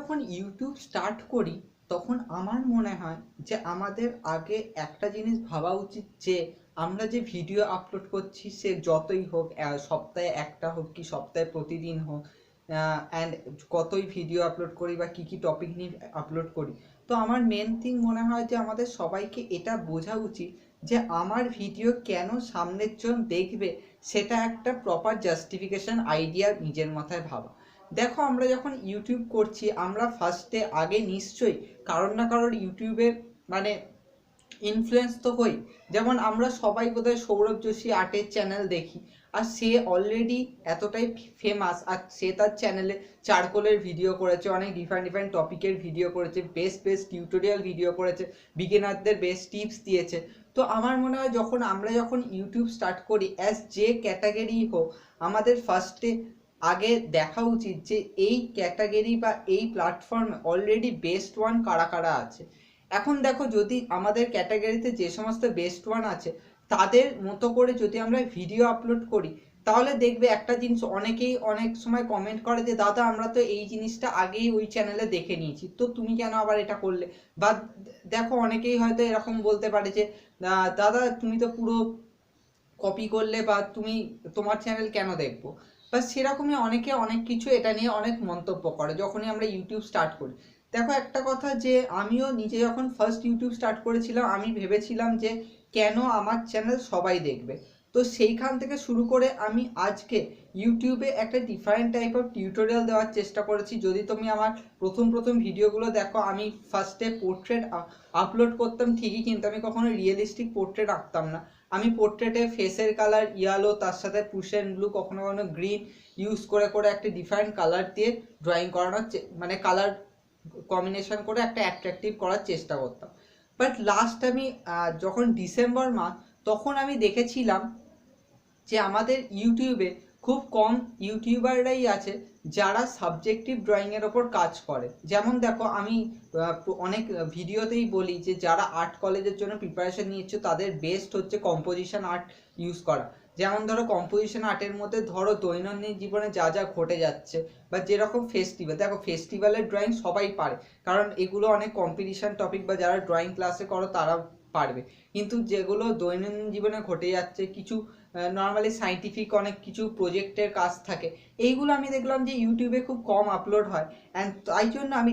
যখন YouTube start করি তখন আমার মনে হয় যে আমাদের আগে একটা জিনিস ভাবা উচিত যে আমরা যে ভিডিও আপলোড করছি সে যতই হোক, সপ্তাহে একটা হোক কি সপ্তাহে প্রতিদিন হোক, অ্যান্ড কতই ভিডিও আপলোড করি বা কি কি টপিক নিয়ে আপলোড করি, তো আমার মেন থিং মনে হয় যে আমাদের সবাইকে এটা বোঝা উচিত যে আমার ভিডিও কেন সামনের জন দেখবে সেটা একটা প্রপার জাস্টিফিকেশন আইডিয়া নিজের মাথায় ভাবা। দেখো, আমরা যখন ইউটিউব করছি আমরা ফার্স্টে আগে নিশ্চয়ই কারোর না কারোর ইউটিউবে মানে ইনফ্লুয়েন্স তো হই। যেমন আমরা সবাই বোধহয় সৌরভ যোশী আর্টের চ্যানেল দেখি, আর সে অলরেডি এতটাই ফেমাস, আর সে তার চ্যানেলে চারকোলের ভিডিও করেছে, অনেক ডিফারেন্ট ডিফারেন্ট টপিকের ভিডিও করেছে, বেস্ট বেস্ট টিউটোরিয়াল ভিডিও করেছে, বিগিনারদের বেস্ট টিপস দিয়েছে। তো আমার মনে হয় আমরা যখন ইউটিউব স্টার্ট করি অ্যাজ যে ক্যাটাগরি হোক, আমাদের ফার্স্টে আগে দেখা উচিত যে এই ক্যাটাগরি বা এই প্ল্যাটফর্মে অলরেডি বেস্ট ওয়ান কারা কারা আছে। এখন দেখো, যদি আমাদের ক্যাটাগরিতে যে সমস্ত বেস্ট ওয়ান আছে তাদের মতো করে যদি আমরা ভিডিও আপলোড করি, তাহলে দেখবে একটা জিনিস অনেকেই অনেক সময় কমেন্ট করে যে দাদা আমরা তো এই জিনিসটা আগেই ওই চ্যানেলে দেখে নিয়েছি, তো তুমি কেন আবার এটা করলে। বা দেখো, অনেকেই হয়তো এরকম বলতে পারে যে দাদা তুমি তো পুরো কপি করলে, বা তুমি তোমার চ্যানেল কেন দেখবো। বা সেরকমই অনেকে অনেক কিছু এটা নিয়ে অনেক মন্তব্য করে যখনই আমরা ইউটিউব স্টার্ট করি। দেখো, একটা কথা যে আমিও নিজে যখন ফার্স্ট ইউটিউব স্টার্ট করেছিলাম আমি ভেবেছিলাম যে কেন আমার চ্যানেল সবাই দেখবে। তো সেইখান থেকে শুরু করে আমি আজকে ইউটিউবে একটা ডিফারেন্ট টাইপ অফ টিউটোরিয়াল দেওয়ার চেষ্টা করেছি। যদি তুমি আমার প্রথম প্রথম ভিডিওগুলো দেখো, আমি ফার্স্টে পোর্ট্রেট আপলোড করতাম ঠিকই, কিন্তু আমি কখনো রিয়েলিস্টিক পোর্ট্রেট আঁকতাম না। আমি পোর্ট্রেটে ফেসের কালার ইয়েলো, তার সাথে পুশ অ্যান্ড ব্লু, কখনো কখনো গ্রিন ইউজ করে করে একটা ডিফারেন্ট কালার দিয়ে ড্রয়িং করানোর মানে কালার কম্বিনেশন করে একটা অ্যাট্রাকটিভ করার চেষ্টা করতাম। বাট লাস্ট আমি যখন ডিসেম্বর মাস, তখন আমি দেখেছিলাম যে আমাদের ইউটিউবে খুব কম ইউটিউবাররাই আছে যারা সাবজেক্টিভ ড্রয়িংয়ের ওপর কাজ করে। যেমন দেখো, আমি অনেক ভিডিওতেই বলি যে যারা আর্ট কলেজের জন্য প্রিপারেশন নিচ্ছে তাদের বেস্ট হচ্ছে কম্পোজিশন আর্ট ইউজ করা। যেমন ধরো, কম্পোজিশন আর্টের মধ্যে ধরো দৈনন্দিন জীবনে যা যা ঘটে যাচ্ছে, বা যেরকম ফেস্টিভ্যাল, দেখো ফেস্টিভ্যালের ড্রয়িং সবাই পারে, কারণ এগুলো অনেক কম্পিটিশন টপিক, বা যারা ড্রয়িং ক্লাসে করো তারা পারবে। কিন্তু যেগুলো দৈনন্দিন জীবনে ঘটে যাচ্ছে, কিছু নর্মালি সাইন্টিফিক অনেক কিছু প্রজেক্টের কাজ থাকে, এইগুলো আমি দেখলাম যে ইউটিউবে খুব কম আপলোড হয়। অ্যান্ড তাই জন্য আমি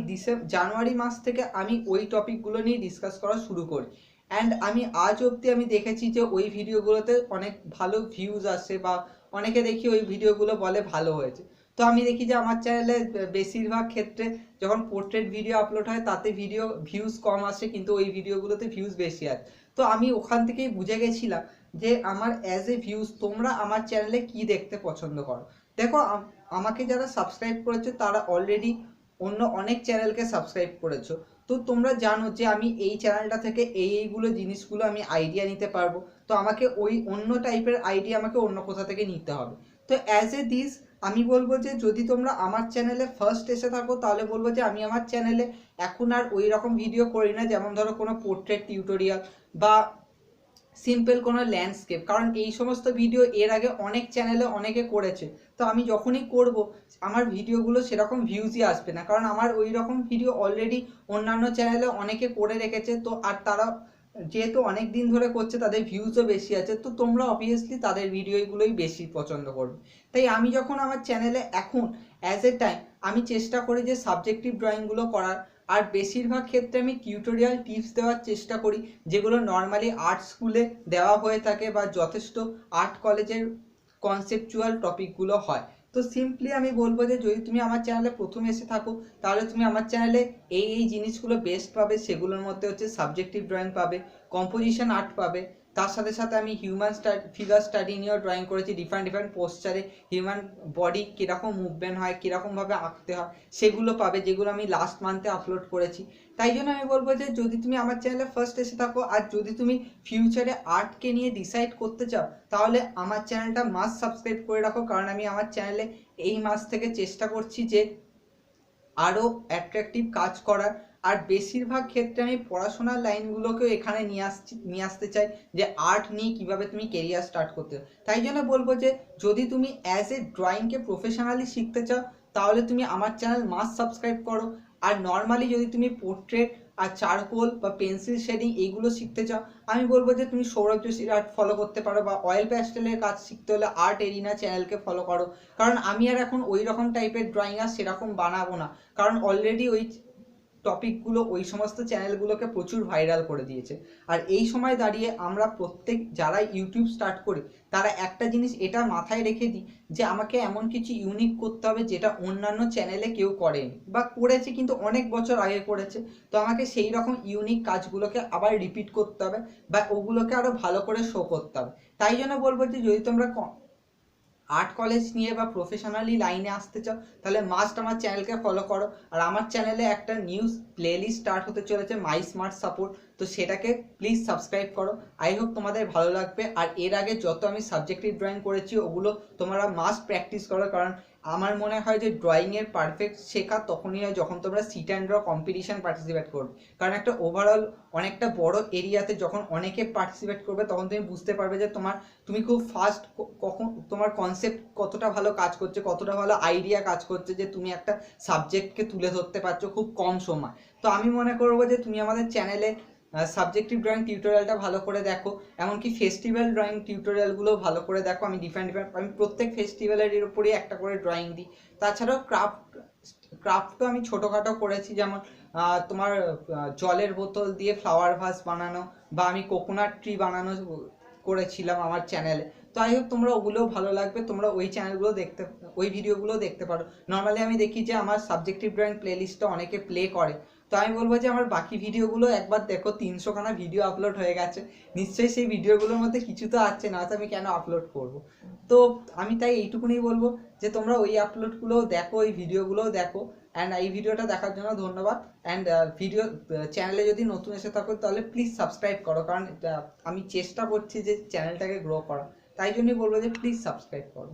জানুয়ারি মাস থেকে আমি ওই টপিকগুলো নিয়ে ডিসকাস করা শুরু করি। অ্যান্ড আমি আজ অবধি আমি দেখেছি যে ওই ভিডিওগুলোতে অনেক ভালো ভিউজ আসে, বা অনেকে দেখি ওই ভিডিওগুলো বলে ভালো হয়েছে। তো আমি দেখি যে আমার চ্যানেলে বেশিরভাগ ক্ষেত্রে যখন পোর্ট্রেট ভিডিও আপলোড হয় তাতে ভিউজ কম আসে, কিন্তু ওই ভিডিওগুলোতে ভিউজ বেশি আসে। তো আমি ওখান থেকেই বুঝে গেছিলাম যে আমার অ্যাজ এ ভিউজ তোমরা আমার চ্যানেলে কি দেখতে পছন্দ করো। দেখো, আমাকে যারা সাবস্ক্রাইব করেছো তারা অলরেডি অন্য অনেক চ্যানেলকে সাবস্ক্রাইব করেছো। তো তোমরা জানো যে আমি এই চ্যানেলটা থেকে এইগুলো জিনিসগুলো আমি আইডিয়া নিতে পারবো। তো আমাকে ওই অন্য টাইপের আইডিয়া আমাকে অন্য কোথা থেকে নিতে হবে। তো অ্যাজ এ দিস আমি বলবো যে যদি তোমরা আমার চ্যানেলে ফার্স্ট এসে থাকো তাহলে বলবো যে আমি আমার চ্যানেলে এখন আর ওই রকম ভিডিও করি না, যেমন ধরো কোনো পোর্ট্রেট টিউটোরিয়াল বা সিম্পল কোনো ল্যান্ডস্কেপ, কারণ এই সমস্ত ভিডিও এর আগে অনেক চ্যানেলে অনেকে করেছে। তো আমি যখনই করব আমার ভিডিওগুলো সেরকম ভিউজই আসবে না, কারণ আমার ওই রকম ভিডিও অলরেডি অন্যান্য চ্যানেলে অনেকে করে রেখেছে। তো আর তারা যেহেতু অনেক দিন ধরে করছে তাদের ভিউজও বেশি আছে, তো তোমরা অবভিয়াসলি তাদের ভিডিওগুলোই বেশি পছন্দ করবে। তাই আমি যখন আমার চ্যানেলে এখন অ্যাজ এ টাইম আমি চেষ্টা করি যে সাবজেক্টিভ ড্রয়িংগুলো করার, আর বেশিরভাগ ক্ষেত্রে আমি টিউটোরিয়াল টিপস দেওয়ার চেষ্টা করি যেগুলো নর্মালি আর্ট স্কুলে দেওয়া হয়ে থাকে, বা যথেষ্ট আর্ট কলেজের কনসেপচুয়াল টপিকগুলো হয়। তো সিম্পলি আমি বলবো যে যদি তুমি আমার চ্যানেলে প্রথম এসে থাকো তাহলে তুমি আমার চ্যানেলে এই জিনিসগুলো বেস্ট পাবে। সেগুলোর মধ্যে হচ্ছে সাবজেক্টিভ ড্রয়িং পাবে, কম্পোজিশন আর্ট পাবে, তার সাথে সাথে আমি হিউম্যান ফিগার স্টাডি নিয়েও ড্রয়িং করেছি। ডিফারেন্ট ডিফারেন্ট পোস্টারে হিউম্যান বডি কীরকম মুভমেন্ট হয়, কীরকমভাবে আঁকতে হয়, সেগুলো পাবে, যেগুলো আমি লাস্ট মান্থে আপলোড করেছি। তাই জন্য আমি বলবো যে যদি তুমি আমার চ্যানেলে ফার্স্ট এসে থাকো, আর যদি তুমি ফিউচারে আর্টকে নিয়ে ডিসাইড করতে চাও, তাহলে আমার চ্যানেলটা মাস্ট সাবস্ক্রাইব করে রাখো, কারণ আমি আমার চ্যানেলে এই মাস থেকে চেষ্টা করছি যে আরও অ্যাট্রাকটিভ কাজ করার। আর বেশিরভাগ ক্ষেত্রে আমি পড়াশোনার লাইনগুলোকেও এখানে নিয়ে আসতে চাই, যে আর্ট নিয়ে কীভাবে তুমি কেরিয়ার স্টার্ট করতে চাও। তাই জন্য বলবো যে যদি তুমি অ্যাজ এ ড্রয়িংকে প্রফেশনালি শিখতে চাও তাহলে তুমি আমার চ্যানেল মাস্ট সাবস্ক্রাইব করো। আর নর্মালি যদি তুমি পোর্ট্রেট আর চারকোল বা পেন্সিল শেডিং এইগুলো শিখতে চাও, আমি বলবো যে তুমি সৌরভ যোশীর আর্ট ফলো করতে পারো, বা অয়েল প্যাস্টেলের কাজ শিখতে হলে আর্ট এরিনা চ্যানেলকে ফলো করো। কারণ আমি আর এখন ওই রকম টাইপের ড্রয়িং আর সেরকম বানাবো না, কারণ অলরেডি ওই টপিকগুলো ওই সমস্ত চ্যানেলগুলোকে প্রচুর ভাইরাল করে দিয়েছে। আর এই সময় দাঁড়িয়ে আমরা প্রত্যেক যারা ইউটিউব স্টার্ট করি তারা একটা জিনিস এটা মাথায় রেখে দিই যে আমাকে এমন কিছু ইউনিক করতে হবে যেটা অন্যান্য চ্যানেলে কেউ করেনি বা করেছে কিন্তু অনেক বছর আগে করেছে। তো আমাকে সেই রকম ইউনিক কাজগুলোকে আবার রিপিট করতে হবে বা ওগুলোকে আরো ভালো করে শো করতে হবে। তাই জন্য বলবো যে যদি তোমরা আর্ট কলেজ নিয়ে বা প্রফেশনালি লাইনে আসতে চাও তাহলে মাস্ট আমার চ্যানেলকে ফলো করো। আর আমার চ্যানেলে একটা নিউজ প্লেলিস্ট স্টার্ট হতে চলেছে মাই স্মার্ট সাপোর্ট, তো সেটাকে প্লিজ সাবস্ক্রাইব করো। আই হোপ তোমাদের ভালো লাগবে। আর এর আগে যত আমি সাবজেক্টিভ ড্রয়িং করেছি ওগুলো তোমরা মাস্ট প্র্যাকটিস করো, কারণ আমার মনে হয় যে ড্রয়িংয়ের পারফেক্ট শেখা তখনই হয় যখন তোমরা sit and draw competition participate করবে। কারণ একটা ওভারঅল অনেকটা বড় এরিয়াতে যখন অনেকে পার্টিসিপেট করবে তখন তুমি বুঝতে পারবে যে তুমি খুব ফাস্ট কখন তোমার কনসেপ্ট কতটা ভালো কাজ করছে, কতটা ভালো আইডিয়া কাজ করছে, যে তুমি একটা সাবজেক্টকে তুলে ধরতে পারছো খুব কম সময়। তো আমি মনে করবো যে তুমি আমাদের চ্যানেলে সাবজেক্টিভ ড্রয়িং টিউটোরিয়ালটা ভালো করে দেখো, এমনকি ফেস্টিভ্যাল ড্রয়িং টিউটোরিয়ালগুলো ভালো করে দেখো। আমি আমি প্রত্যেক ফেস্টিভ্যালের উপরেই একটা করে ড্রয়িং দিই। তাছাড়াও ক্রাফটও আমি ছোটোখাটো করেছি, যেমন তোমার জলের বোতল দিয়ে ফ্লাওয়ার ভাস বানানো, বা আমি কোকোনাট ট্রি বানানো করেছিলাম আমার চ্যানেলে। তো আই হোপ তোমরা ওগুলোও ভালো লাগবে, তোমরা ওই চ্যানেলগুলো দেখতে, ওই ভিডিওগুলো দেখতে পারো। নর্মালি আমি দেখি যে আমার সাবজেক্টিভ ড্রয়িং প্লেলিস্টটা অনেকে প্লে করে, তো আমি বলবো যে আমার বাকি ভিডিওগুলো একবার দেখো। 300খানা ভিডিও আপলোড হয়ে গেছে, নিশ্চয়ই সেই ভিডিওগুলোর মধ্যে কিছু তো আছে, না তো আমি কেন আপলোড করব। তো আমি তাই এইটুকুনি বলবো যে তোমরা ওই আপলোডগুলোও দেখো, ওই ভিডিওগুলোও দেখো। অ্যান্ড এই ভিডিওটা দেখার জন্য ধন্যবাদ। অ্যান্ড চ্যানেলে যদি নতুন এসে থাকো তাহলে প্লিজ সাবস্ক্রাইব করো, কারণ আমি চেষ্টা করছি যে চ্যানেলটাকে গ্রো করা, তাই জন্যই বলবো যে প্লিজ সাবস্ক্রাইব করো।